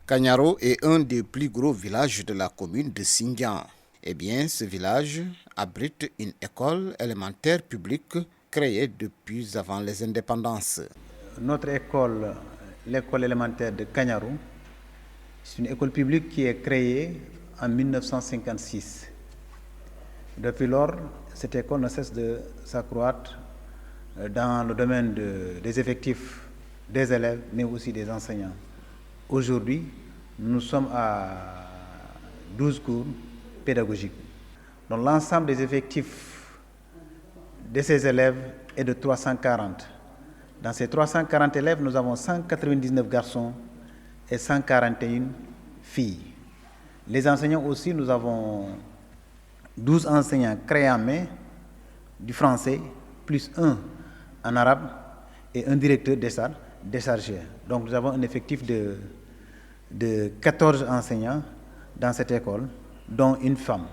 Kanyaro est un des plus gros villages de la commune de Sindian. Eh bien, ce village abrite une école élémentaire publique créée depuis avant les indépendances. Notre école, l'école élémentaire de Kanyaro, c'est une école publique qui est créée en 1956. Depuis lors, cette école ne cesse de s'accroître dans le domaine des effectifs des élèves, mais aussi des enseignants. Aujourd'hui, nous sommes à 12 cours pédagogiques. Donc l'ensemble des effectifs de ces élèves est de 340. Dans ces 340 élèves, nous avons 199 garçons et 141 filles. Les enseignants aussi, nous avons 12 enseignants créés en mai du français, plus un en arabe et un directeur déchargé. Donc nous avons un effectif de 14 enseignants dans cette école, dont une femme.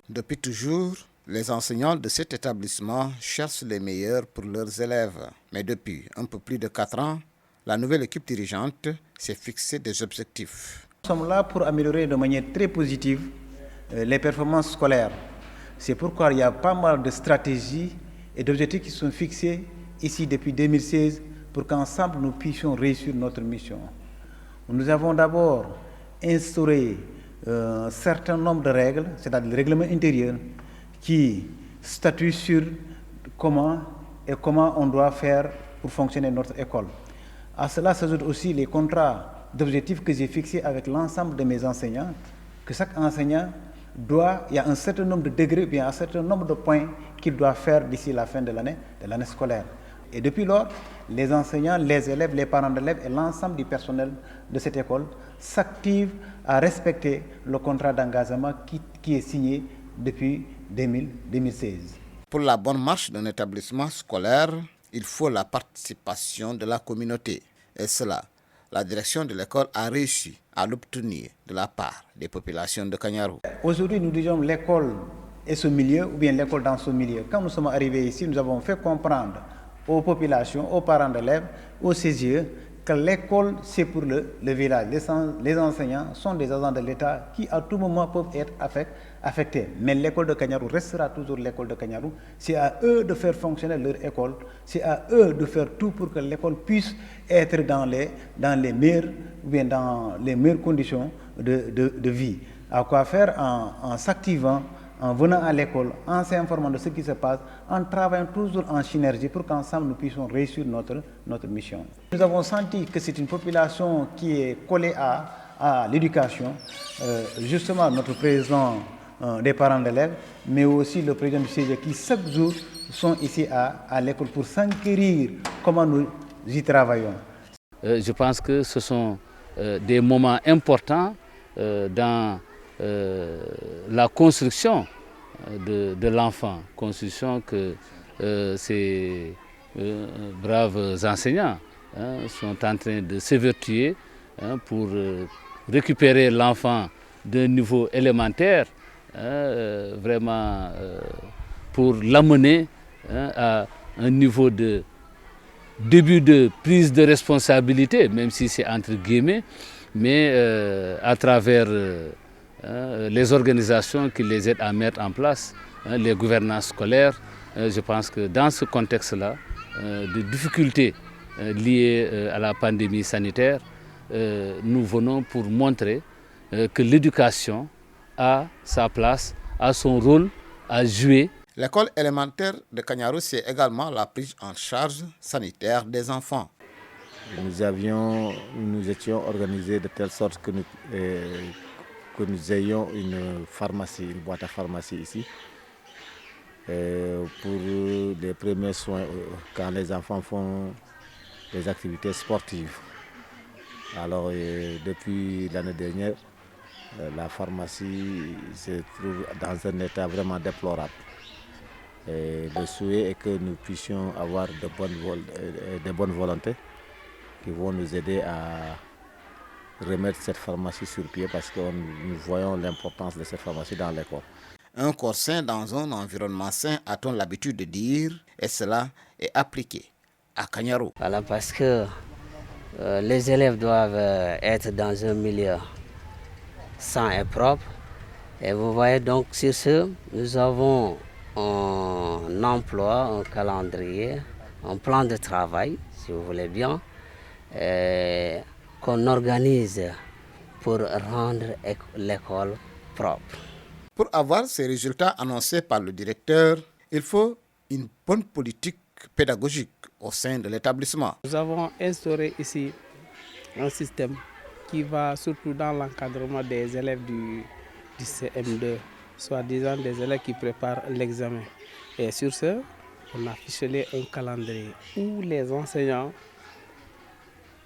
Depuis toujours, les enseignants de cet établissement cherchent les meilleurs pour leurs élèves. Mais depuis un peu plus de 4 ans, la nouvelle équipe dirigeante s'est fixé des objectifs. Nous sommes là pour améliorer de manière très positive les performances scolaires. C'est pourquoi il y a pas mal de stratégies et d'objectifs qui sont fixés ici depuis 2016 pour qu'ensemble nous puissions réussir notre mission. Nous avons d'abord instauré un certain nombre de règles, c'est-à-dire le règlement intérieur, qui statue sur comment on doit faire pour fonctionner notre école. À cela s'ajoutent aussi les contrats d'objectifs que j'ai fixés avec l'ensemble de mes enseignants, que chaque enseignant il y a un certain nombre de degrés, bien un certain nombre de points qu'il doit faire d'ici la fin de l'année scolaire. Et depuis lors, les enseignants, les élèves, les parents d'élèves et l'ensemble du personnel de cette école s'activent à respecter le contrat d'engagement qui est signé depuis 2016. Pour la bonne marche d'un établissement scolaire, il faut la participation de la communauté. Et cela, la direction de l'école a réussi à l'obtenir de la part des populations de Kanyaro. Aujourd'hui, nous disons l'école est ce milieu ou bien l'école dans ce milieu. Quand nous sommes arrivés ici, nous avons fait comprendre aux populations, aux parents d'élèves, aux CGE, que l'école, c'est pour le village. Les enseignants sont des agents de l'État qui, à tout moment, peuvent être affectés. Mais l'école de Kanyaro restera toujours l'école de Kanyaro. C'est à eux de faire fonctionner leur école. C'est à eux de faire tout pour que l'école puisse être dans les meilleures, ou bien dans les meilleures conditions de vie. À quoi faire en s'activant, en venant à l'école, en s'informant de ce qui se passe, en travaillant toujours en synergie pour qu'ensemble nous puissions réussir notre mission. Nous avons senti que c'est une population qui est collée à l'éducation. Justement, notre président des parents d'élèves, mais aussi le président du CG qui chaque jour sont ici à l'école pour s'enquérir comment nous y travaillons. Je pense que ce sont des moments importants dans la construction de l'enfant, construction que ces braves enseignants sont en train de s'évertuer pour récupérer l'enfant d'un niveau élémentaire, vraiment pour l'amener à un niveau de début de prise de responsabilité, même si c'est entre guillemets, mais à travers les organisations qui les aident à mettre en place, les gouvernances scolaires. Je pense que dans ce contexte-là, de difficultés liées à la pandémie sanitaire, nous venons pour montrer que l'éducation a sa place, a son rôle à jouer. L'école élémentaire de Kanyaro, c'est également la prise en charge sanitaire des enfants. Nous étions organisés de telle sorte que nous ayons une boîte à pharmacie ici, pour les premiers soins quand les enfants font des activités sportives. Alors depuis l'année dernière, la pharmacie se trouve dans un état vraiment déplorable. Et le souhait est que nous puissions avoir de bonnes volontés qui vont nous aider à remettre cette pharmacie sur pied parce que nous voyons l'importance de cette pharmacie dans l'école. Un corps sain dans un environnement sain, a-t-on l'habitude de dire, et cela est appliqué à Kanyaro. Voilà, parce que les élèves doivent être dans un milieu sain et propre. Et vous voyez donc sur ce, nous avons un emploi, un calendrier, un plan de travail, si vous voulez bien, qu'on organise pour rendre l'école propre. Pour avoir ces résultats annoncés par le directeur, il faut une bonne politique pédagogique au sein de l'établissement. Nous avons instauré ici un système qui va surtout dans l'encadrement des élèves du CM2, soi-disant des élèves qui préparent l'examen. Et sur ce, on a ficelé un calendrier où les enseignants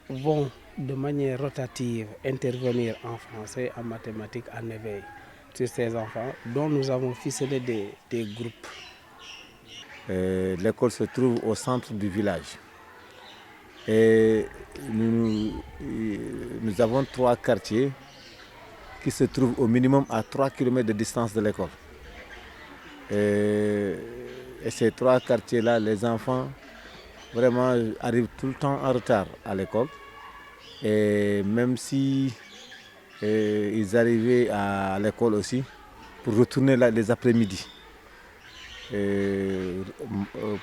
vont de manière rotative intervenir en français, en mathématiques, en éveil sur ces enfants dont nous avons ficelé des groupes. L'école se trouve au centre du village. Et nous avons 3 quartiers qui se trouvent au minimum à 3 km de distance de l'école. Et ces 3 quartiers-là, les enfants vraiment arrivent tout le temps en retard à l'école. Et même si ils arrivaient à l'école aussi, pour retourner là les après-midi,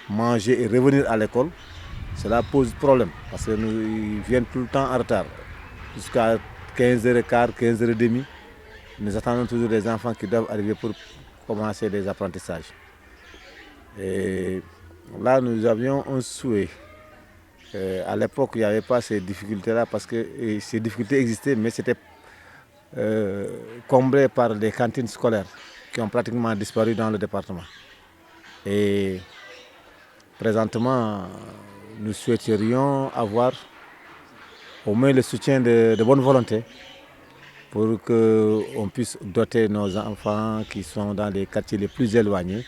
manger et revenir à l'école, cela pose problème parce qu'ils viennent tout le temps en retard. Jusqu'à 15h15, 15h30, nous attendons toujours des enfants qui doivent arriver pour commencer les apprentissages. Et là, nous avions un souhait. À l'époque, il n'y avait pas ces difficultés-là parce que ces difficultés existaient, mais c'était comblé par des cantines scolaires qui ont pratiquement disparu dans le département. Et présentement, nous souhaiterions avoir au moins le soutien de bonne volonté pour qu'on puisse doter nos enfants qui sont dans les quartiers les plus éloignés,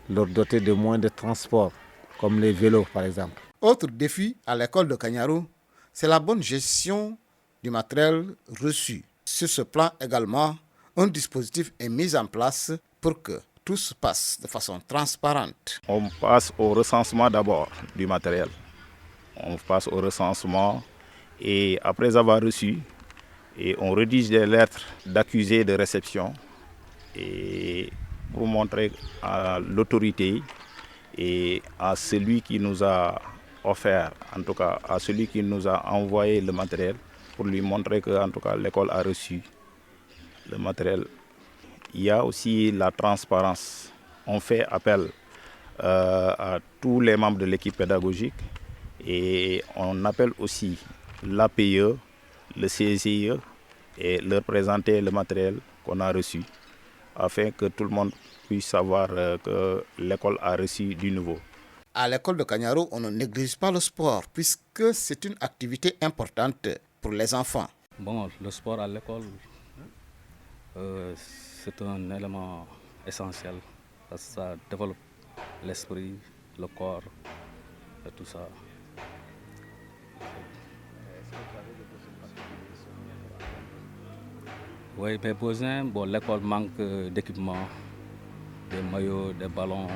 leur doter de moyens de transport, comme les vélos par exemple. Autre défi à l'école de Kagnaru, c'est la bonne gestion du matériel reçu. Sur ce plan également, un dispositif est mis en place pour que tout se passe de façon transparente. On passe au recensement d'abord du matériel. On passe au recensement et après avoir reçu, et on rédige des lettres d'accusé de réception et pour montrer à l'autorité et à celui qui nous a offert, en tout cas à celui qui nous a envoyé le matériel, pour lui montrer que en tout cas l'école a reçu le matériel. Il y a aussi la transparence. On fait appel à tous les membres de l'équipe pédagogique et on appelle aussi l'APE, le CSIE et leur présenter le matériel qu'on a reçu afin que tout le monde puisse savoir que l'école a reçu du nouveau. À l'école de Kagnaru, on ne néglige pas le sport puisque c'est une activité importante pour les enfants. Bon, le sport à l'école, c'est un élément essentiel parce que ça développe l'esprit, le corps et tout ça. Oui, mais besoin, bon, l'école manque d'équipement, des maillots, des ballons.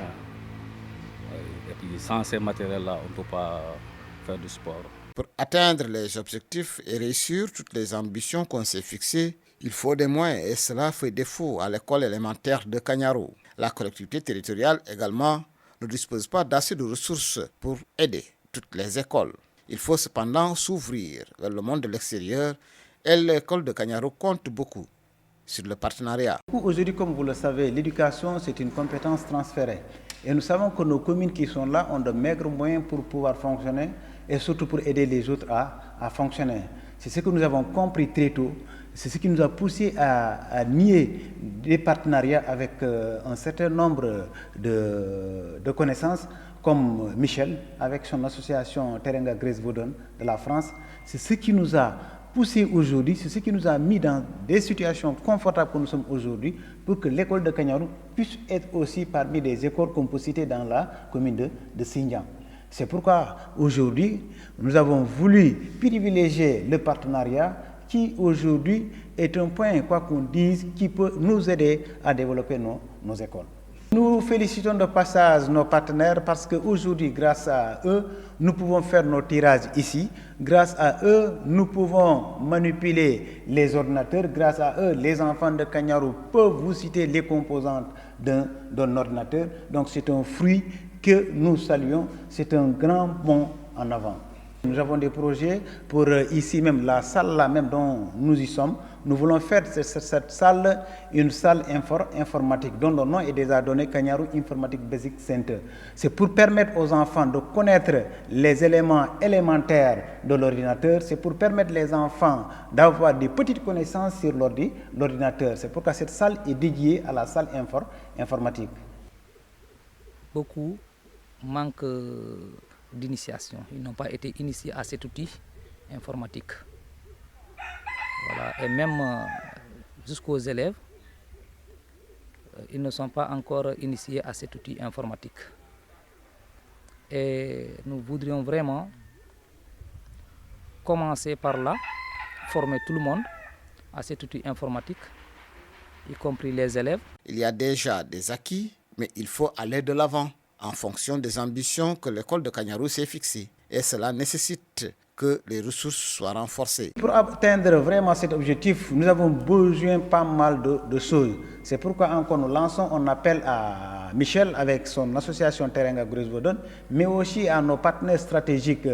Et puis sans ces matériels-là, on ne peut pas faire du sport. Pour atteindre les objectifs et réussir toutes les ambitions qu'on s'est fixées, il faut des moyens et cela fait défaut à l'école élémentaire de Kagnaru. La collectivité territoriale également ne dispose pas d'assez de ressources pour aider toutes les écoles. Il faut cependant s'ouvrir vers le monde de l'extérieur et l'école de Kagnaru compte beaucoup sur le partenariat. Aujourd'hui, comme vous le savez, l'éducation, c'est une compétence transférée. Et nous savons que nos communes qui sont là ont de maigres moyens pour pouvoir fonctionner et surtout pour aider les autres à fonctionner. C'est ce que nous avons compris très tôt. C'est ce qui nous a poussé à nier des partenariats avec un certain nombre de connaissances, comme Michel, avec son association Terenga Grace Vaudon de la France. C'est ce qui nous a poussé aujourd'hui, c'est ce qui nous a mis dans des situations confortables que nous sommes aujourd'hui pour que l'école de Kagnaru puisse être aussi parmi les écoles qu'on peut citer dans la commune de Sindian. C'est pourquoi aujourd'hui, nous avons voulu privilégier le partenariat qui aujourd'hui est un point, quoi qu'on dise, qui peut nous aider à développer nos écoles. Nous félicitons de passage nos partenaires parce qu'aujourd'hui, grâce à eux, nous pouvons faire nos tirages ici. Grâce à eux, nous pouvons manipuler les ordinateurs. Grâce à eux, les enfants de Kagnaru peuvent vous citer les composantes d'un ordinateur. Donc c'est un fruit que nous saluons. C'est un grand bond en avant. Nous avons des projets pour ici même, la salle là même dont nous y sommes. Nous voulons faire cette salle une salle informatique dont le nom est déjà donné, Kagnaru Informatic Basic Center. C'est pour permettre aux enfants de connaître les éléments élémentaires de l'ordinateur. C'est pour permettre les enfants d'avoir des petites connaissances sur l'ordinateur. C'est pourquoi cette salle est dédiée à la salle informatique. Beaucoup manquent d'initiation. Ils n'ont pas été initiés à cet outil informatique. Voilà. Et même jusqu'aux élèves, ils ne sont pas encore initiés à cet outil informatique. Et nous voudrions vraiment commencer par là, former tout le monde à cet outil informatique, y compris les élèves. Il y a déjà des acquis, mais il faut aller de l'avant en fonction des ambitions que l'école de Kagnaru s'est fixées. Et cela nécessite que les ressources soient renforcées. Pour atteindre vraiment cet objectif, nous avons besoin pas mal de choses. C'est pourquoi encore nous lançons un appel à Michel avec son association Terenga Grosvodon, mais aussi à nos partenaires stratégiques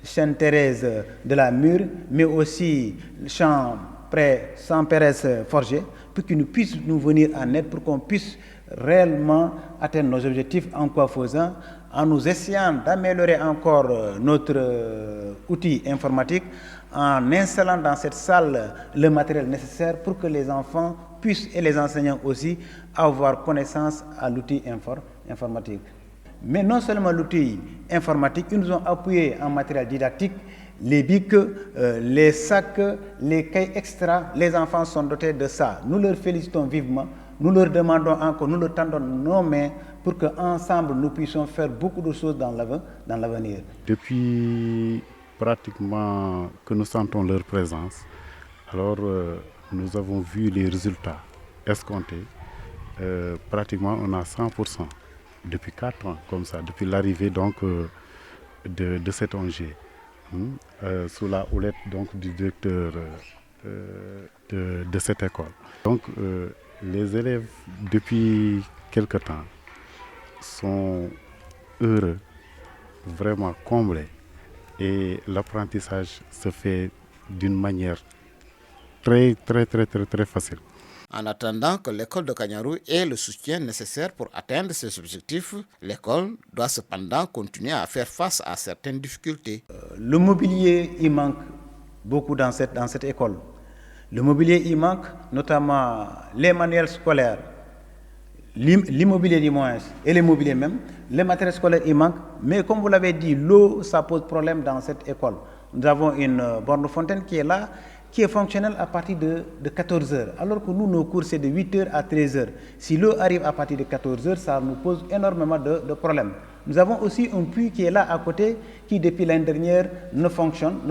Sainte-Thérèse de la Mure, mais aussi Champ Pérez Forger, pour qu'ils puissent nous venir en aide, pour qu'on puisse réellement atteindre nos objectifs en quoi faisant, en nous essayant d'améliorer encore notre outil informatique, en installant dans cette salle le matériel nécessaire pour que les enfants puissent, et les enseignants aussi, avoir connaissance à l'outil informatique. Mais non seulement l'outil informatique, ils nous ont appuyé en matériel didactique, les bics, les sacs, les cahiers extra, les enfants sont dotés de ça. Nous leur félicitons vivement. Nous leur demandons encore, nous leur tendons nos mains pour qu'ensemble nous puissions faire beaucoup de choses dans l'avenir. Depuis pratiquement que nous sentons leur présence, alors nous avons vu les résultats escomptés. Pratiquement on a 100% depuis 4 ans comme ça, depuis l'arrivée donc de cet ONG, sous la houlette donc du directeur de cette école. Donc les élèves, depuis quelque temps, sont heureux, vraiment comblés, et l'apprentissage se fait d'une manière très facile. En attendant que l'école de Kagnaru ait le soutien nécessaire pour atteindre ses objectifs, l'école doit cependant continuer à faire face à certaines difficultés. Le mobilier, il manque beaucoup dans cette école. Le mobilier, il manque, notamment les manuels scolaires, l'immobilier du moins, et les mobiliers même. Les matériels scolaires, il manque. Mais comme vous l'avez dit, l'eau, ça pose problème dans cette école. Nous avons une borne fontaine qui est là, qui est fonctionnelle à partir de 14 heures. Alors que nous, nos cours, c'est de 8 heures à 13 heures. Si l'eau arrive à partir de 14 heures, ça nous pose énormément de problèmes. Nous avons aussi un puits qui est là à côté, qui depuis l'année dernière ne fonctionne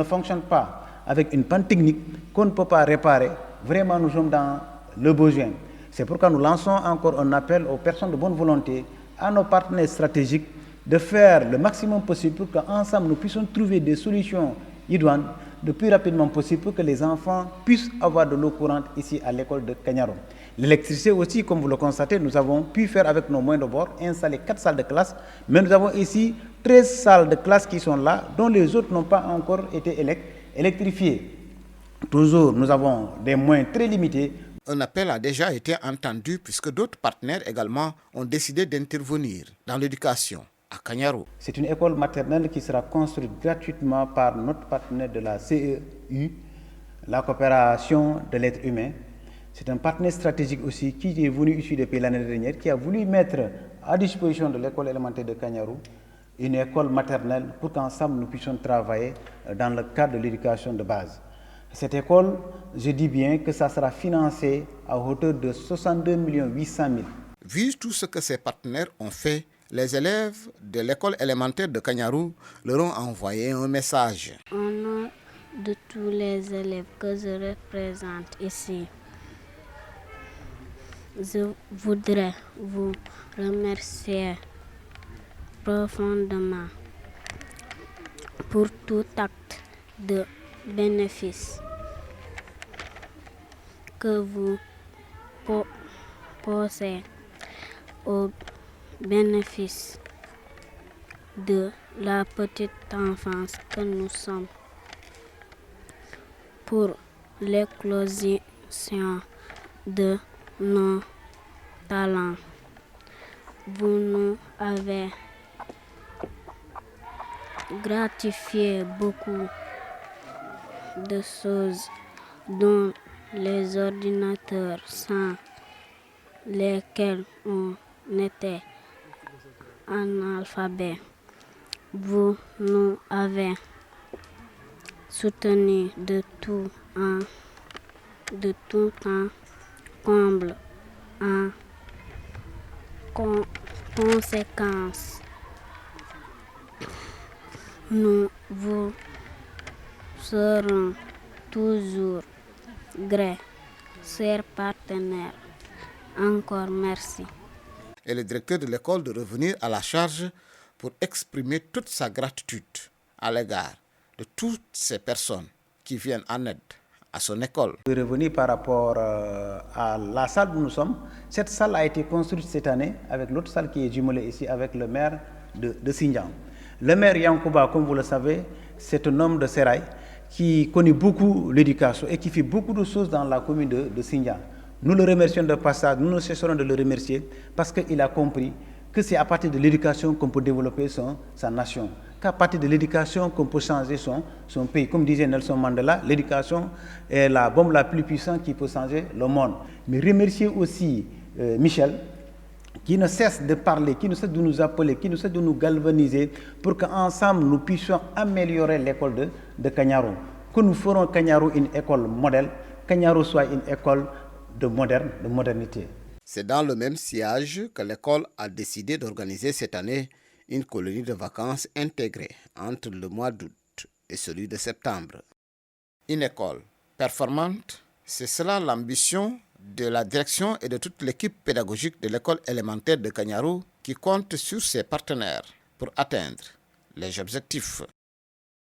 pas, avec une panne technique qu'on ne peut pas réparer. Vraiment, nous sommes dans le besoin. C'est pourquoi nous lançons encore un appel aux personnes de bonne volonté, à nos partenaires stratégiques, de faire le maximum possible pour qu'ensemble nous puissions trouver des solutions idoines le plus rapidement possible pour que les enfants puissent avoir de l'eau courante ici à l'école de Kagnaru. L'électricité aussi, comme vous le constatez, nous avons pu faire avec nos moyens de bord, installer 4 salles de classe, mais nous avons ici 13 salles de classe qui sont là, dont les autres n'ont pas encore été électrifiées. Toujours, nous avons des moyens très limités. Un appel a déjà été entendu puisque d'autres partenaires également ont décidé d'intervenir dans l'éducation à Kagnaru. C'est une école maternelle qui sera construite gratuitement par notre partenaire de la CEU, la coopération de l'être humain. C'est un partenaire stratégique aussi qui est venu ici depuis l'année dernière, qui a voulu mettre à disposition de l'école élémentaire de Kagnaru une école maternelle pour qu'ensemble nous puissions travailler dans le cadre de l'éducation de base. Cette école, je dis bien que ça sera financé à hauteur de 62 800 000. Vu tout ce que ces partenaires ont fait, les élèves de l'école élémentaire de Kagnaru leur ont envoyé un message. Au nom de tous les élèves que je représente ici, Je voudrais vous remercier profondément pour tout acte de bénéfice que vous posez au bénéfice de la petite enfance que nous sommes, pour l'éclosion de nos talents. Vous nous avez gratifié beaucoup de choses dont les ordinateurs sans lesquels on était analphabète. Vous nous avez soutenus de tout temps comble. En conséquence, nous vous serons toujours gré, chers partenaires. Encore merci. Et le directeur de l'école de revenir à la charge pour exprimer toute sa gratitude à l'égard de toutes ces personnes qui viennent en aide à son école. Je vais revenir par rapport à la salle où nous sommes. Cette salle a été construite cette année avec l'autre salle qui est jumelée ici avec le maire de Xinjiang. Le maire Yankouba, comme vous le savez, c'est un homme de Serail qui connaît beaucoup l'éducation et qui fait beaucoup de choses dans la commune de Xinjiang. Nous le remercions de passage, nous ne cesserons de le remercier parce qu'il a compris que c'est à partir de l'éducation qu'on peut développer sa nation, qu'à partir de l'éducation qu'on peut changer son pays. Comme disait Nelson Mandela, l'éducation est la bombe la plus puissante qui peut changer le monde. Mais remercier aussi Michel, qui ne cesse de parler, qui ne cesse de nous appeler, qui ne cesse de nous galvaniser pour qu'ensemble nous puissions améliorer l'école de Kagnaru. Que nous ferons Kagnaru une école modèle, Kagnaru soit une école de modernité. C'est dans le même sillage que l'école a décidé d'organiser cette année une colonie de vacances intégrée entre le mois d'août et celui de septembre. Une école performante, c'est cela l'ambition de la direction et de toute l'équipe pédagogique de l'école élémentaire de Kagnaru qui compte sur ses partenaires pour atteindre les objectifs.